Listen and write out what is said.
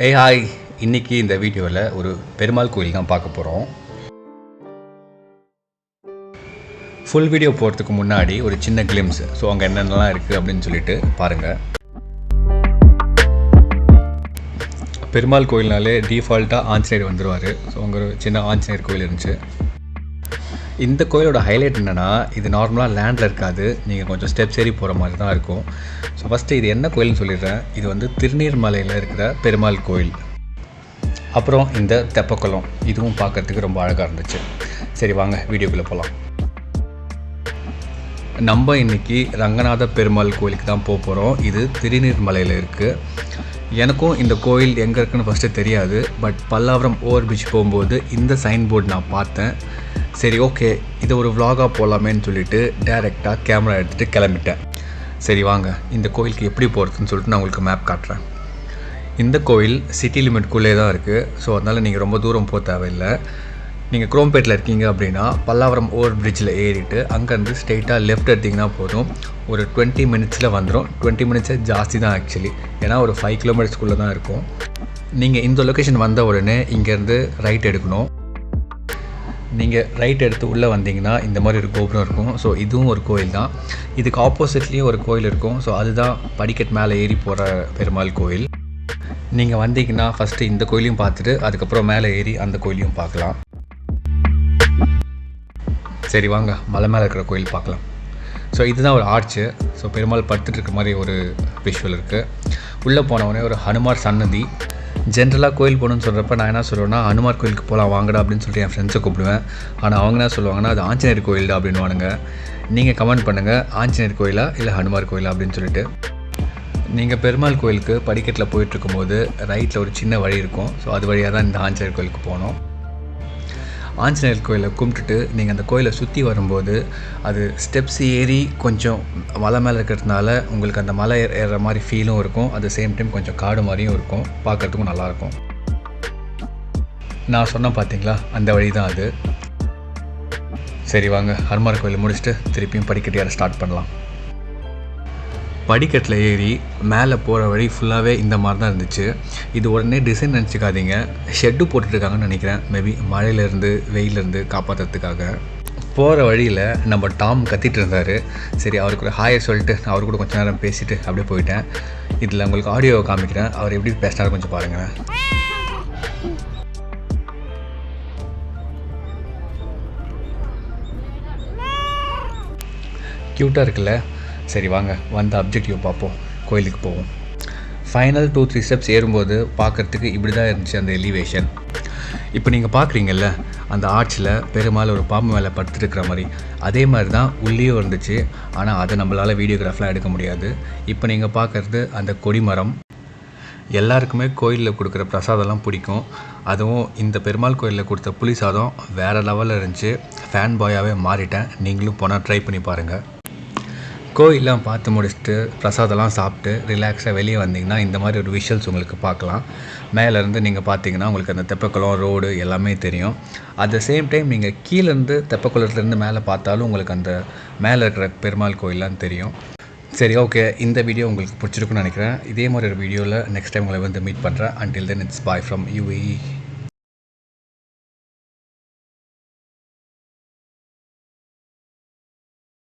Hi, இன்றைக்கி இந்த வீடியோவில் ஒரு பெருமாள் கோயில் தான் பார்க்க போகிறோம். ஃபுல் வீடியோ போகிறதுக்கு முன்னாடி ஒரு சின்ன கிளிம்ஸ், ஸோ அங்கே என்னென்னலாம் இருக்குது அப்படின்னு சொல்லிட்டு பாருங்கள். பெருமாள் கோயில்னாலே டிஃபால்ட்டாக ஆஞ்சநேயர் வந்துடுவார். ஸோ அங்கே ஒரு சின்ன ஆஞ்சநேயர் கோயில் இருந்துச்சு. இந்த கோயிலோட ஹைலைட் என்னென்னா, இது நார்மலாக லேண்டில் இருக்காது, நீங்கள் கொஞ்சம் ஸ்டெப்ஸ் ஏறி போகிற மாதிரி தான் இருக்கும். ஸோ ஃபஸ்ட்டு இது என்ன கோயில்னு சொல்லிடுறேன். இது வந்து திருநீர்மலையில் இருக்கிற பெருமாள் கோயில். அப்புறம் இந்த தெப்பக்குளம், இதுவும் பார்க்குறதுக்கு ரொம்ப அழகாக இருந்துச்சு. சரி வாங்க வீடியோக்குள்ளே போகலாம். நம்ம இன்றைக்கி ரங்கநாத பெருமாள் கோயிலுக்கு தான் போக போகிறோம். இது திருநீர்மலையில் இருக்குது. எனக்கும் இந்த கோயில் எங்கே இருக்குன்னு ஃபஸ்ட்டு தெரியாது. பட் பல்லாவரம் ஓவர் பீச் போகும்போது இந்த சைன் போர்டு நான் பார்த்தேன். சரி ஓகே, இது ஒரு vlog-ஆக போகலாமேன்னு சொல்லிவிட்டு டேரெக்டாக கேமரா எடுத்துகிட்டு கிளம்பிட்டேன். சரி வாங்க இந்த கோயிலுக்கு எப்படி போகிறதுன்னு சொல்லிட்டு நான் உங்களுக்கு மேப் காட்டுறேன். இந்த கோயில் சிட்டி லிமிட்குள்ளே தான் இருக்குது. ஸோ அதனால் நீங்கள் ரொம்ப தூரம் போக தேவையில்லை. நீங்கள் குரோம்பேட்டில் இருக்கீங்க அப்படின்னா பல்லாவரம் ஓவர் பிரிட்ஜில் ஏறிட்டு அங்கேருந்து ஸ்ட்ரெயிட்டாக லெஃப்ட் எடுத்திங்கன்னா போதும். ஒரு 20 மினிட்ஸில் வந்துடும். 20 மினிட்ஸே ஜாஸ்தி தான் ஆக்சுவலி, ஏன்னா ஒரு 5 கிலோமீட்டர்ஸ்குள்ளே தான் இருக்கும். நீங்கள் இந்த லொக்கேஷன் வந்த உடனே இங்கேருந்து ரைட் எடுக்கணும். நீங்கள் ரைட் எடுத்து உள்ளே வந்தீங்கன்னா இந்த மாதிரி ஒரு கோபுரம் இருக்கும். ஸோ இதுவும் ஒரு கோயில் தான். இதுக்கு ஆப்போசிட்லேயும் ஒரு கோயில் இருக்கும். ஸோ அதுதான் படிக்கட் மேலே ஏறி போகிற பெருமாள் கோயில். நீங்கள் வந்தீங்கன்னா ஃபஸ்ட்டு இந்த கோயிலையும் பார்த்துட்டு அதுக்கப்புறம் மேலே ஏறி அந்த கோயிலையும் பார்க்கலாம். சரி வாங்க மலை மேலே இருக்கிற கோயில் பார்க்கலாம். ஸோ இதுதான் ஒரு ஆர்ச்சு. ஸோ பெருமாள் படுத்துட்டு இருக்க மாதிரி ஒரு விஷுவல் இருக்குது. உள்ளே போனவொடனே ஒரு ஹனுமார் சன்னதி. ஜென்ரலாக கோயில் போகணுன்னு சொல்கிறப்ப நான் என்ன சொல்லுவேன்னா, ஹனுமார் கோயிலுக்கு போகலாம் வாங்கடா அப்படின்னு சொல்லிட்டு என் ஃப்ரெண்ட்ஸை கூப்பிடுவேன். ஆனால் அவங்க என்ன சொல்லுவாங்கன்னா, அது ஆஞ்சநேயர் கோயில் தான் அப்படின்வானுங்க. நீங்கள் கமெண்ட் பண்ணுங்கள், ஆஞ்சநேயர் கோயிலா இல்லை ஹனுமார் கோயிலா அப்படின்னு சொல்லிட்டு. நீங்கள் பெருமாள் கோயிலுக்கு படிக்கட்டில் போயிட்டுருக்கும்போது ரைட்டில் ஒரு சின்ன வழி இருக்கும். ஸோ அது வழியாக தான் இந்த ஆஞ்சநேயர் கோயிலுக்கு போகணும். ஆஞ்சநேயர் கோயிலை கும்பிட்டுட்டு நீங்கள் அந்த கோயிலை சுற்றி வரும்போது அது ஸ்டெப்ஸ் ஏறி கொஞ்சம் மலை மேலே இருக்கிறதுனால உங்களுக்கு அந்த மலை ஏறுற மாதிரி ஃபீலும் இருக்கும். அட் த சேம் டைம் கொஞ்சம் காடு மாதிரியும் இருக்கும், பார்க்குறதுக்கும் நல்லாயிருக்கும். நான் சொன்னேன் பார்த்தீங்களா, அந்த வழி தான் அது. சரி வாங்க ஹனுமார் கோயிலை முடிச்சுட்டு திருப்பியும் படிக்கட்டு ஏற ஸ்டார்ட் பண்ணலாம். படிக்கட்டில் ஏறி மேலே போகிற வழி ஃபுல்லாகவே இந்த மாதிரி தான் இருந்துச்சு. இது உடனே டிசைன் நினச்சிக்காதீங்க, ஷெட்டு போட்டுட்ருக்காங்கன்னு நினைக்கிறேன். மேபி மழையிலேருந்து வெயிலேருந்து காப்பாற்றுறதுக்காக. போகிற வழியில் நம்ம டாம் கத்திட்டு இருந்தார். சரி அவருக்கு ஒரு ஹாயை சொல்லிட்டு அவர் கூட கொஞ்சம் நேரம் பேசிவிட்டு அப்படியே போயிட்டேன். இதில் உங்களுக்கு ஆடியோவை காமிக்கிறேன், அவர் எப்படி பேசினாரு கொஞ்சம் பாருங்கள். க்யூட்டாக இருக்குல்ல? சரி வாங்க வந்த அப்ஜெக்டிவ் பார்ப்போம், கோயிலுக்கு போவோம். ஃபைனல் 2-3 ஸ்டெப்ஸ் ஏறும்போது பார்க்குறதுக்கு இப்படி தான் இருந்துச்சு அந்த எலிவேஷன். இப்போ நீங்கள் பார்க்குறீங்கல்ல அந்த ஆர்ச்சில் பெருமாள் ஒரு பாம்பு மேலே படுத்துருக்கிற மாதிரி, அதே மாதிரி தான் உள்ளேயும் இருந்துச்சு. ஆனால் அதை நம்மளால் வீடியோகிராஃப்லாம் எடுக்க முடியாது. இப்போ நீங்கள் பார்க்குறது அந்த கொடிமரம். எல்லாருக்குமே கோயிலில் கொடுக்குற பிரசாதம்லாம் பிடிக்கும். அதுவும் இந்த பெருமாள் கோயிலில் கொடுத்த புளி சாதம் வேறு லெவலில் இருந்துச்சு. ஃபேன் பாயாகவே மாறிட்டேன். நீங்களும் போனால் ட்ரை பண்ணி பாருங்கள். கோயிலெலாம் பார்த்து முடிச்சுட்டு பிரசாதம்லாம் சாப்பிட்டு ரிலாக்ஸாக வெளியே வந்தீங்கன்னா இந்த மாதிரி ஒரு விஷுவல்ஸ் உங்களுக்கு பார்க்கலாம். மேலேருந்து நீங்கள் பார்த்தீங்கன்னா உங்களுக்கு அந்த தெப்பக்குளம் ரோடு எல்லாமே தெரியும். அட் த சேம் டைம் நீங்கள் கீழேருந்து தெப்பக்குளத்துலேருந்து மேலே பார்த்தாலும் உங்களுக்கு அந்த மேலே இருக்கிற பெருமாள் கோயிலெலாம் தெரியும். சரி ஓகே, இந்த வீடியோ உங்களுக்கு பிடிச்சிருக்குன்னு நினைக்கிறேன். இதே மாதிரி ஒரு வீடியோவில் நெக்ஸ்ட் டைம் உங்களை வந்து மீட் பண்ணுறேன். Until then it's bye from UAE.